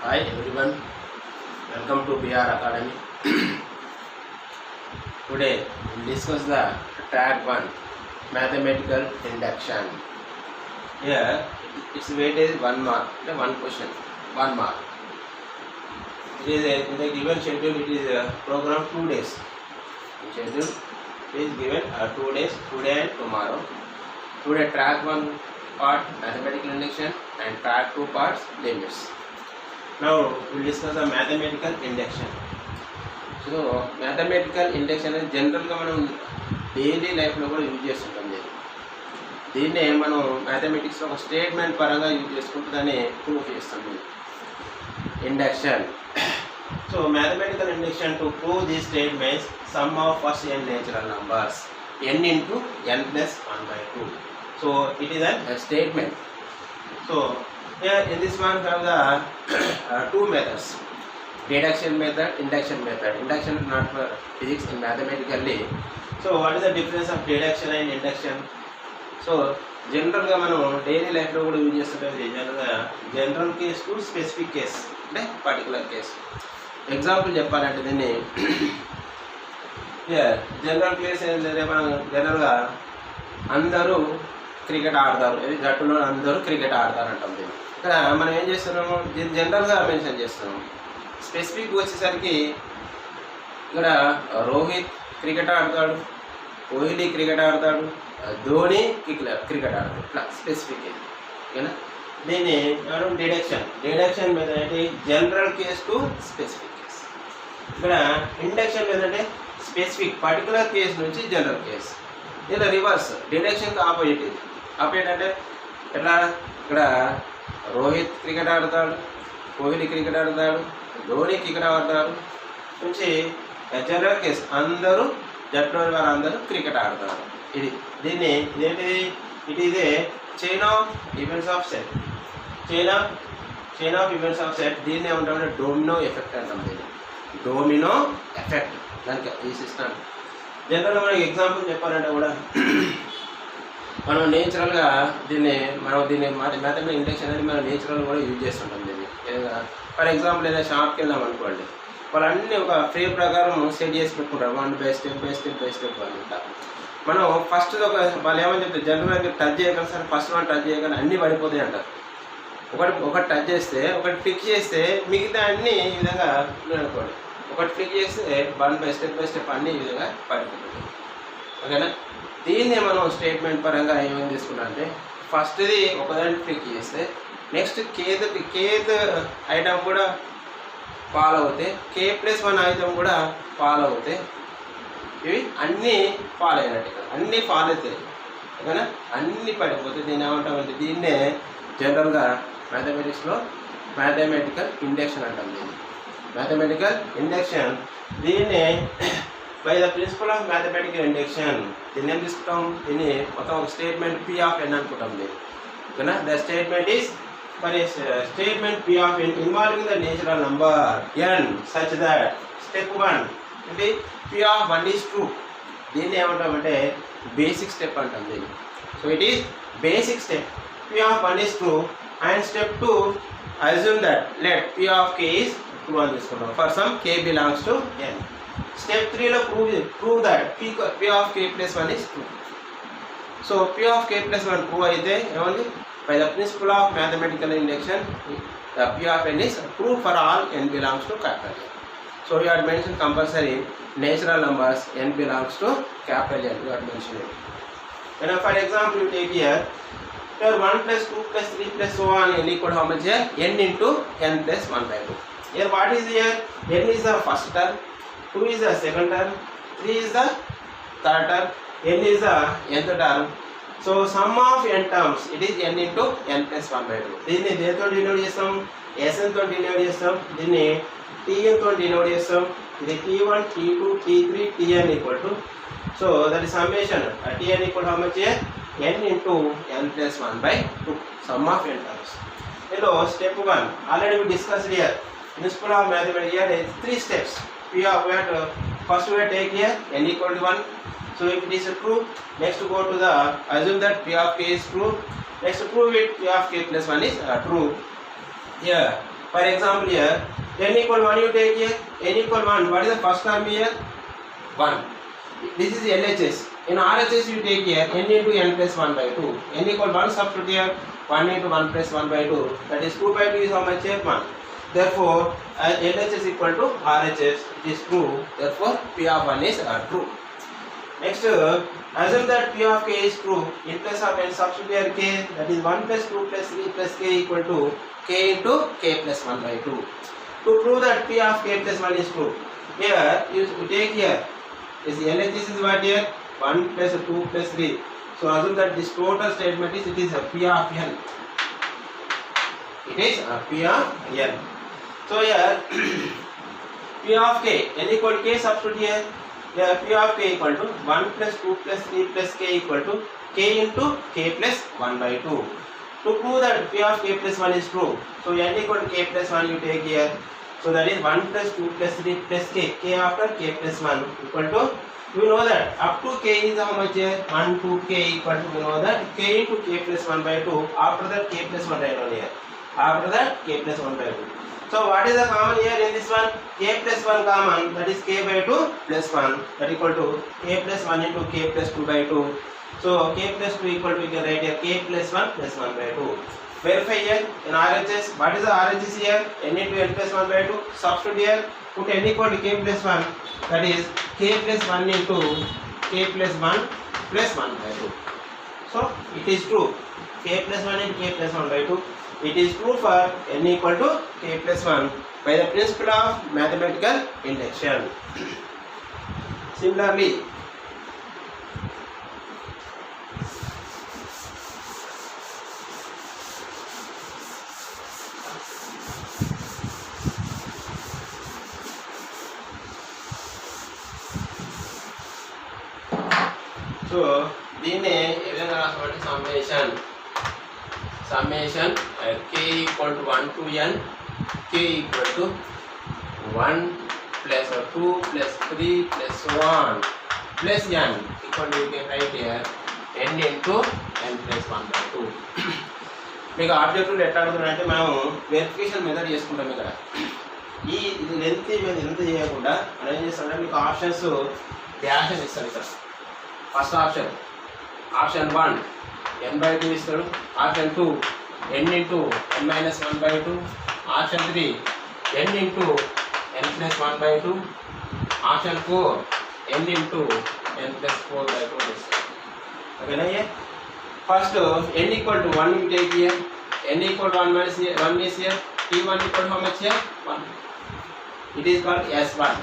Hi everyone, welcome to BR Academy. Today we'll discuss the track 1 mathematical induction. Here its weight is 1 mark, one question, 1 mark. It is in the given schedule, it is a program 2 days. In schedule it is given 2 days, today and tomorrow. Today track 1 part mathematical induction and track 2 parts limits. Now we will discuss the mathematical induction. So mathematical induction అనేది జనరల్గా మనం daily లైఫ్లో కూడా use చేస్తుంటాం. దీన్నే మనం మ్యాథమెటిక్స్లో ఒక statement పరంగా యూజ్ చేసుకుంటూ దాన్ని ప్రూఫ్ చేస్తాం. Induction. So mathematical induction to prove these statements some of first n natural numbers n into n plus 1/2. So it is a statement. So here in this one we have the two methods, deduction method, induction method. Induction is not for physics in mathematically. So what is the difference of deduction and induction? So general గా మనం daily life లో కూడా use చేస్తుంటాం. General case to specific case అంటే particular case. Example చెప్పాలంటే దీన్ని general case ఏంటంటే మనం జనరల్గా అందరూ క్రికెట్ ఆడతారు, జట్టులో అందరూ క్రికెట్ ఆడతారు అంటాం. దీన్ని ఇక్కడ మనం ఏం చేస్తున్నాము, దీన్ని జనరల్గా మెన్షన్ చేస్తున్నాము. స్పెసిఫిక్ వచ్చేసరికి ఇక్కడ రోహిత్ క్రికెట్ ఆడతాడు, కోహ్లీ క్రికెట్ ఆడతాడు, ధోని క్రికెట్ ఆడతాడు, ఇట్లా స్పెసిఫిక్ ఇది. ఓకేనా? దీన్ని డిడక్షన్ మెథడ్ అంటే general case to specific case. ఇక్కడ ఇండక్షన్ మెథడ్ అంటే స్పెసిఫిక్ పర్టికులర్ కేస్ నుంచి జనరల్ కేస్. ఇలా రివర్స్ డిడక్షన్కి ఆపోజిట్ ఇది. ఆపోజిట్ అంటే ఎట్లా, ఇక్కడ రోహిత్ క్రికెట్ ఆడతాడు, కోహ్లీ క్రికెట్ ఆడతాడు, ధోని క్రికెట్ ఆడతాడు నుంచి జనరల్ కేస్ అందరూ జట్టులోని వారందరూ క్రికెట్ ఆడతారు. ఇది దీన్ని ఇదేంటిది, it is a chain of events of set. Chain of events of set. దీన్ని ఏమంటామంటే డోమినో ఎఫెక్ట్ అంటాం. దీన్ని డోమినో ఎఫెక్ట్ దానికి ఈ సిస్టమ్. జనరల్గా మనకి ఎగ్జాంపుల్ చెప్పాలంటే కూడా మనం నేచురల్గా దీన్ని మ్యాథమెటికల్ ఇండక్షన్ అనేది మనం నేచురల్గా కూడా యూజ్ చేస్తుంటాం. దీన్ని ఫర్ ఎగ్జాంపుల్ ఏదైనా షాప్కి వెళ్ళాం అనుకోండి, వాళ్ళన్నీ ఒక ఫ్రేమ్ ప్రకారం సెట్ చేసి పెట్టుకుంటారు, వన్ బై స్టెప్ అంతా. మనం ఫస్ట్ వాళ్ళు ఏమని చెప్తారు, జనరల్గా టచ్ చేయగలరు సార్, ఫస్ట్ వన్ టచ్ చేయగలరు అన్నీ పడిపోతాయి అంటారు. ఒకటి టచ్ చేస్తే, ఒకటి క్లిక్ చేస్తే మిగతా అన్నీ ఈ విధంగా అనుకోండి. ఒకటి క్లిక్ చేస్తే వన్ బై స్టెప్ అన్నీ ఈ విధంగా పడిపోతుంది. ఓకేనా? దీన్ని మనం స్టేట్మెంట్ పరంగా ఏమేమి తీసుకున్నాం అంటే, ఫస్ట్ది ఒకదాన్ని క్లిక్ చేస్తే నెక్స్ట్ కేత్ ఐటమ్ కూడా ఫాలో అవుతాయి, k+1 ఐటమ్ కూడా ఫాలో అవుతాయి. ఇవి అన్నీ ఫాలో అయినట్టు, అన్నీ ఫాలో అవుతాయి. ఓకేనా? అన్నీ పడిపోతాయి. దీన్ని ఏమంటామంటే దీన్నే జనరల్గా మ్యాథమెటిక్స్లో మ్యాథమెటికల్ ఇండక్షన్ అంటాం. దీన్ని మ్యాథమెటికల్ ఇండక్షన్. దీన్ని by the principle of mathematical induction దీన్ని ఏం తీసుకుంటాం, దీన్ని మొత్తం ఒక స్టేట్మెంట్ P of n అనుకుంటాం. దీన్ని ఓకేనా? The statement is for a statement P of n involving the natural number n such that step 1 అంటే P of 1 is true. దీన్ని ఏమంటామంటే బేసిక్ స్టెప్ అంటాం దీన్ని. So it is basic step. P of 1 is true and step 2 assume that let P of k is true అని తీసుకుంటాం for some k belongs to n. Step 3 లో prove that P of k+1 is true. So P of k+1 prove అయితే ఏమండి, by the principle of mathematical induction the P of n is true for all n belongs to capital N. So you had mentioned compulsory natural numbers n belongs to capital N. You had mentioned it. And for example you take here 1 + 2 + 3 + so on n equal how much here, n into n plus 1/2. Here what is here, n is the first term, 2 is the second term, 3 is the third term, n is the nth term. So sum of n terms it is n into n plus 1/2. దీన్ని దేంతో denote చేస్తాం, Sn తో denote చేస్తాం, దీన్ని Tn తో denote చేస్తాం. ఇది T1 T2 T3 Tn equal to, so that is summation Tn equal how much here, n into n plus 1/2 sum of n terms. Hello, step 1 already we discussed here. Principle of mathematics, here is 3 steps. First we take here n equal to 1. So if it is true, next go to the assume that P of k is true. Next prove it, P of k+1 is true. Here For example here, n equal 1 you take here, n equal 1, what is the first term here? 1. This is LHS. In RHS you take here n into n plus 1 by 2. n equal 1 substitute here, 1 into 1 plus 1 by 2. That is 2 by 2 is how much here? 1. Therefore, LHS equal to RHS. It is true. Therefore, P of 1 is true. Next, assume that P of k is true. In place of n substitute here k, that is 1 plus 2 plus 3 plus k equal to k into k plus 1 by 2. To prove that P of k plus 1 is true, here you take here, is LHS is what here? 1 plus 2 plus 3. So assume that this total statement is, it is a P of n. It is a P of n. So here P of k, n equal to k substitute here. Here P of k equal to 1 plus 2 plus 3 plus k equal to k into k plus 1 by 2. To prove that P of k plus 1 is true, so n equal to k plus 1 you take here. So that is 1 plus 2 plus 3 plus k after k plus 1 equal to, we know that up to k is how much here? 1 to k equal to, we know that k into k plus 1 by 2, after that k plus 1 right on here. After that k plus 1 by 2. So what is the common here in this one? K plus 1 common, that is k by 2 plus 1, that equal to k plus 1 into k plus 2 by 2. So k plus 2 equal to, we can write here k plus 1 by 2. Verify here in RHS. What is the RHS here? n into n plus 1 by 2. Substitute here. Put n equal to k plus 1. That is k plus 1 into k plus 1 plus 1 by 2. So it is true. K plus 1 into k plus 1 by 2. It is true for n equal to k plus 1 by the principle of mathematical induction. Similarly, so దీన్ని ఏ విధంగా రాసుకోవాలి? summation k equal to 1 to n, k equal to 1 plus 2 plus 3 plus 1 plus n equal to, you can write here n into n plus 1 by 2. మీకు objective ఎట్లా అడుగుతున్నారంటే మనం verification method చేసుకుంటాం. ఇక్కడ ఇది length ఎంత చేయకుండా మనం ఏం చేస్తామంటే మీకు ఆప్షన్స్ డాష్ అని ఇస్తాడు. ఇక్కడ ఫస్ట్ ఆప్షన్ 1 n by 2 ఇస్తాడు. Option 2 n into n minus 1 by 2. Option 3 n into n plus 1 by 2. Option 4 n into n plus 4 by 2 ఇస్తాడు. ఓకేనా? First n equal to 1 you take here. n equal to 1 minus 1 is here. t1 equal to how much here? 1. It is called s1.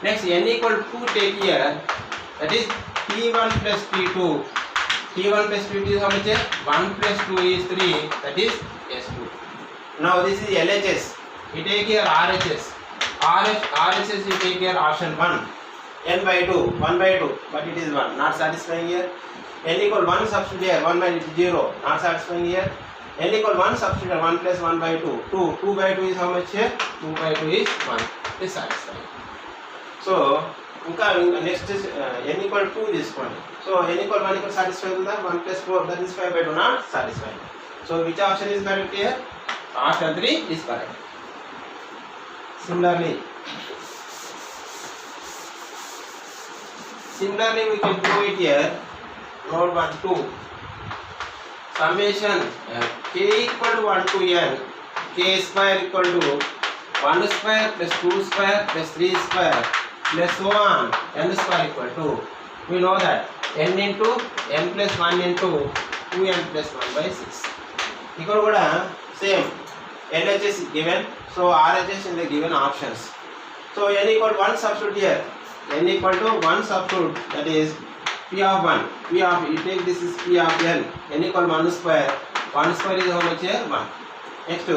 Next n equal to 2 take here. That is t1 plus t2. t1 plus t2 is how much here? 1 plus 2 is 3. That is s2. Now this is LHS. You take here RHS. RHS you take here option 1. n by 2. 1 by 2. But it is 1. Not satisfying here. n equal 1 substitute here. 1 by 0. Not satisfying here. n equal 1 substitute here. 1 plus 1 by 2. 2 by 2 is how much here? 2 by 2 is 1. It is satisfying. So ఇంకా next n equal 2 తీసుకోండి. So n equal 1 equal satisfied ఉందా? 1 plus 4 that is 5 by 2 not satisfied. So which option is correct here? Option 3 is correct. Similarly we can do it here. Note 1 2 summation k equal to 1 to n, k square equal to 1 square plus 2 square plus 3 square plus so on n square equal to, we know that n into n plus 1 into 2n plus 1 by 6. ఇక్కడ కూడా same LHS is given, so RHS in the given options. So n equal to 1 substitute here. n equal to 1 substitute, that is p of 1. P of, you take this is p of n. n equal 1 square. 1 square is how much here? 1. Next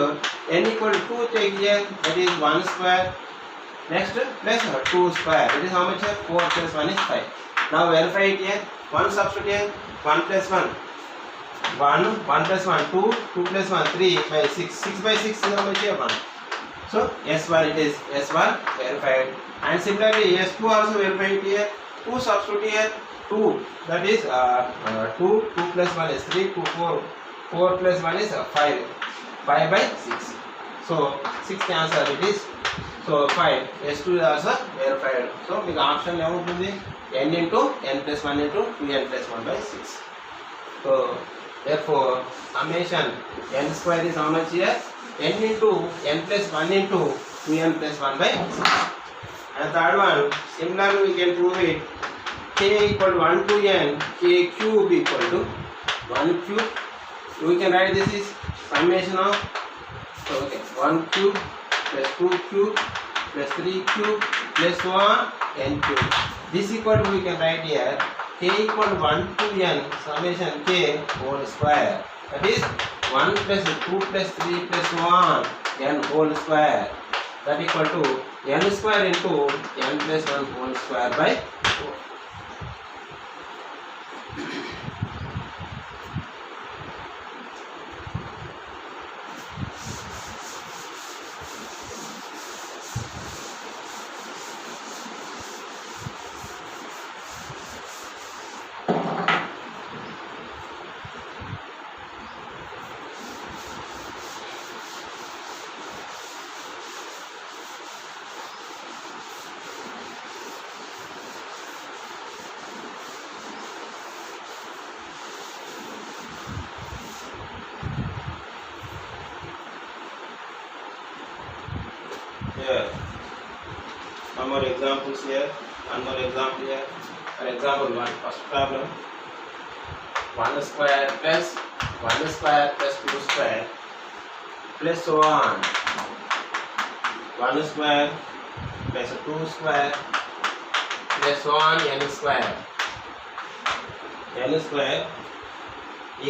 n equal to 2 take here, that is 1 square. Next plus 2 square, that is how much here? 4 plus 1 is 5. Now verify it here. 1 substitute here. 1 plus 1. 1 plus 1, 2 plus 1, 3 by 6. 6 by 6 is how much here? 1. So S1 it is S1 verified. And similarly S2 also verified here. 2 substitute here. 2, that is 2 plus 1 is 3, 2 4 plus 1 is 5 by 6. So 6 cancel, it is so 5. S2 is also verified. So మీకు option ఏముంటుంది, n into n plus 1 into 2n plus 1 by 6. So therefore summation n square is how much here, n into n plus 1 into 2n plus 1 by 6. And third one, similarly we can prove it, k equal to 1 to n, k cube equal to 1 cube. We can write this is summation of, so okay, 1 cube plus 2 cube plus 3 cube plus 1 n cube. This equal to, we can write here, k equal to 1 to n summation k whole square. That is 1 plus 2 plus 3 plus 1 n whole square. That equal to n square into n plus 1 whole square by 4. Here, one more examples here, one more example here. For example 1, first problem, 1 square plus 1 square plus 2 square plus so on, 1 square plus 2 square plus so on n square. N square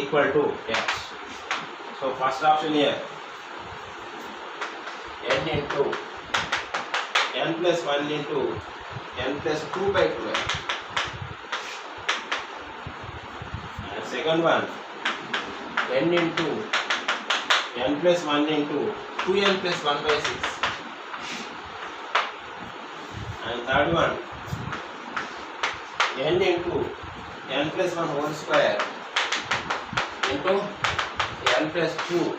equal to x. So first option here, n into n plus 1 into n plus 2 by 12. And second one, n into n plus 1 into 2n plus 1 by 6. And third one, n into n plus 1 whole square into n plus 2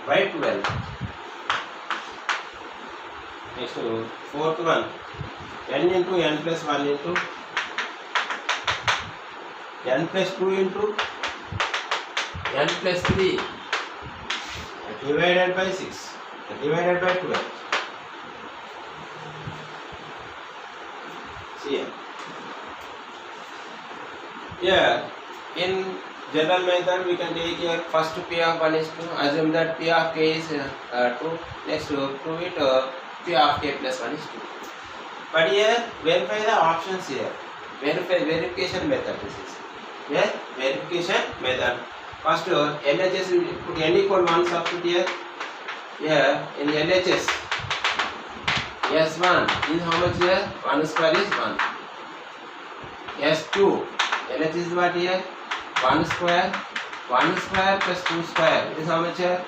by 12. Next fourth one, n into n plus 1 into n plus 2 into n plus 3 divided by 6 divided by 12. See here. Here in general method we can take here first p of 1 is 2, assume that p of k is 2, next prove it p of k plus 1 is 2. But here verify the options here, verification method. This is here verification method. First LHS we put n equal 1 substitute here. Here in LHS S1 is how much here, 1 square is 1. S2 LHS is what here, 1 square plus 2 square is how much here,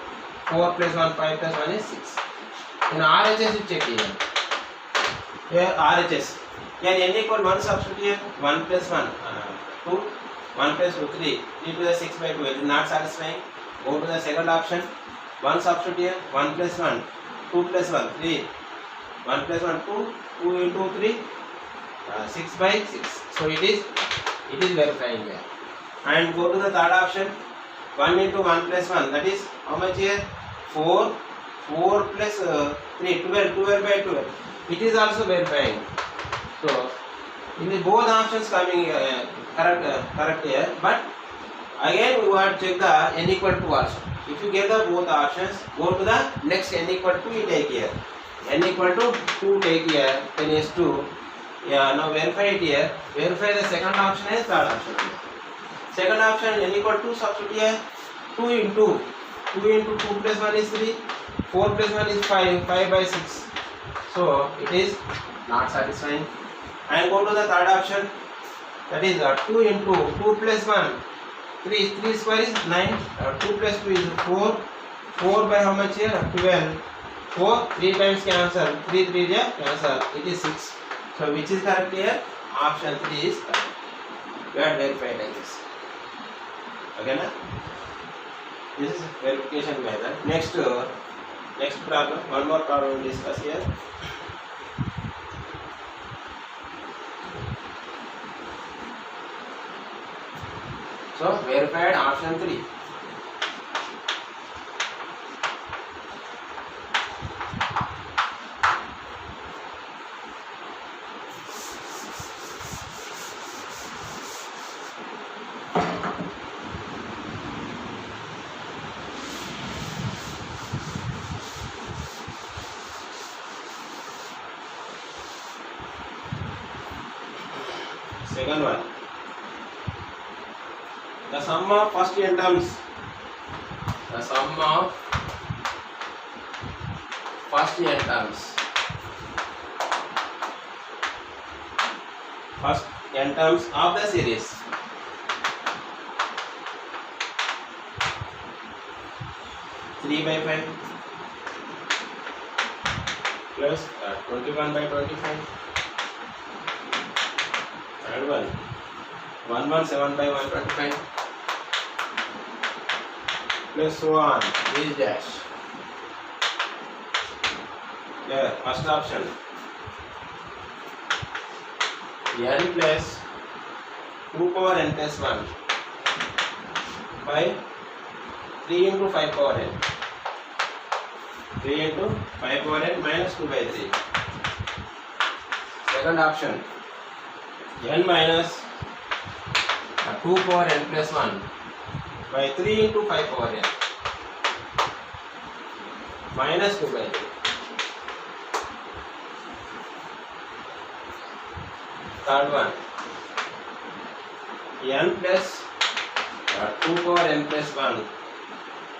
4 plus 1 5 plus 1 is 6. In RHS you check here. Here RHS. Here n equal 1 substitute here, 1 plus 1 2, 1 plus 2 3, 3 to the 6 by 2. It is not satisfying. Go to the second option. 1 substitute here, 1 plus 1, 2 plus 1 3, 1 plus 1 2, 2 into 3 6 by 6. So it is verifying here. And go to the third option. 1 into 1 plus 1, that is how much here, 4 plus 3 12 by 12. It is also verifying. So in the both options coming correct here, but again we want to check the n equal to also. If you get the both options, go to the next n equal to, you take here n equal to 2 take here, then S2. Yeah, now verify it here. Verify the second option and third option. Second option n equal to substitute here, 2 into 2 plus 1 is 3, 4 plus 1 is 5 by 6. So it is not satisfying. And go to the third option, that is 2 into 2 plus 1 3 square is 9, 2 plus 2 is 4 by how much here, 12. 4 3 times cancel, 3 3 cancel, it is 6. So which is correct here? Option 3 is correct. We are verified like this. Okay na? This is verification method. Next Next problem, one more problem we discuss here. So verified option 3. Second one, the sum of first n terms. The sum of first n terms. First n terms of the series. Three by 5 plus 21 by 25. Third one, 117 by 125 plus so on is dash. Yeah, first option, n plus 2 power n plus 1 by 3 into 5 power n. 3 into 5 power n minus 2 by 3. Second option, n minus 2 power n plus 1 by 3 into 5 power n minus 2 by 3. Third one, n plus 2 power n plus 1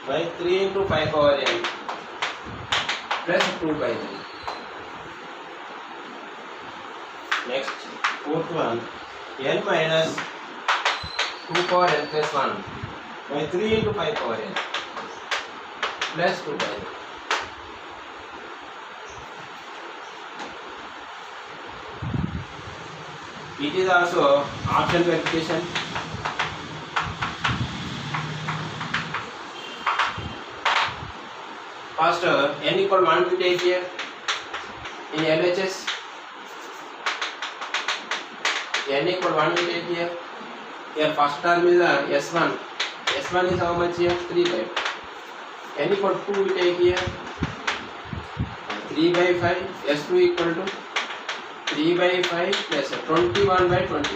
by 3 into 5 power n plus 2 by 3. Next, fourth one, n minus 2 power n plus 1 by 3 into 5 power n plus 2 by 3. It is also option verification. First, n equal 1 we take here in LHS. N equal 1 we take here. Here first term is S1. S1 is how much here? 3 by 5. N equal 2 we take here. 3 by 5. S2 equal to 3 by 5 plus 21 by 25.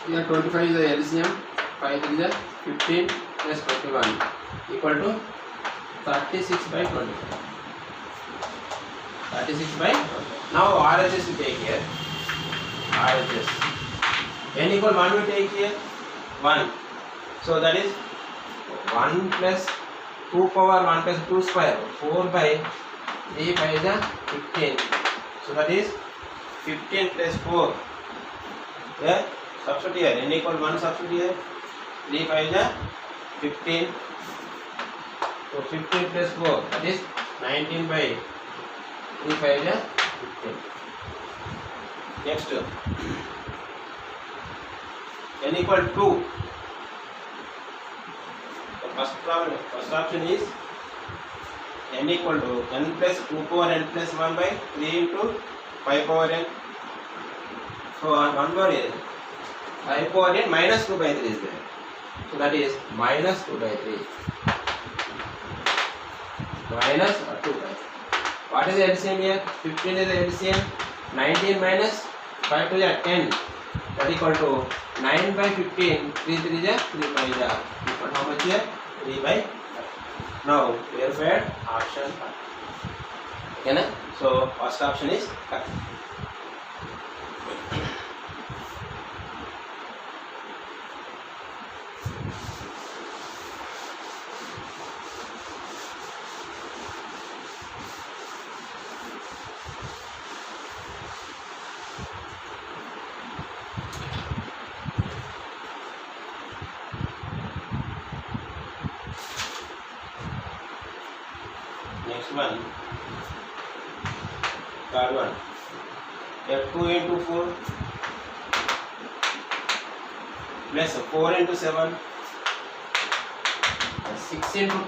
Here 25 is the LCM. 5 is the 15 plus 21 equal to 36 by 25. 36 by 25. Now RHS we take here. RHS. N equal 1 we take here. 1. So that is 1 plus 2 power 1 plus 2 square. 4 by 3 5 is 15. So that is 15 plus 4. Yeah, substitute here. N equal 1 substitute here. 3 5 is 15. So 15 plus 4, that is 19 by 3 5 is 15. Next, n equal 2. The first option is n equal to n plus 2 power n plus 1 by 3 into 5 power n. So 1 power n 5 power n minus 2 by 3 is there. So that is minus 2 by 3. Minus 2 by 3. What is the LCM here? 15 is the LCM. 19 minus 5 to the 10. That equal to 9 by 15. 3 3 is 3 by is equal to how much here? 3 by 5. Now verified option 1. Okay, so first option is correct. Next one, third one, F2 into 4 plus 4 into 7 6 into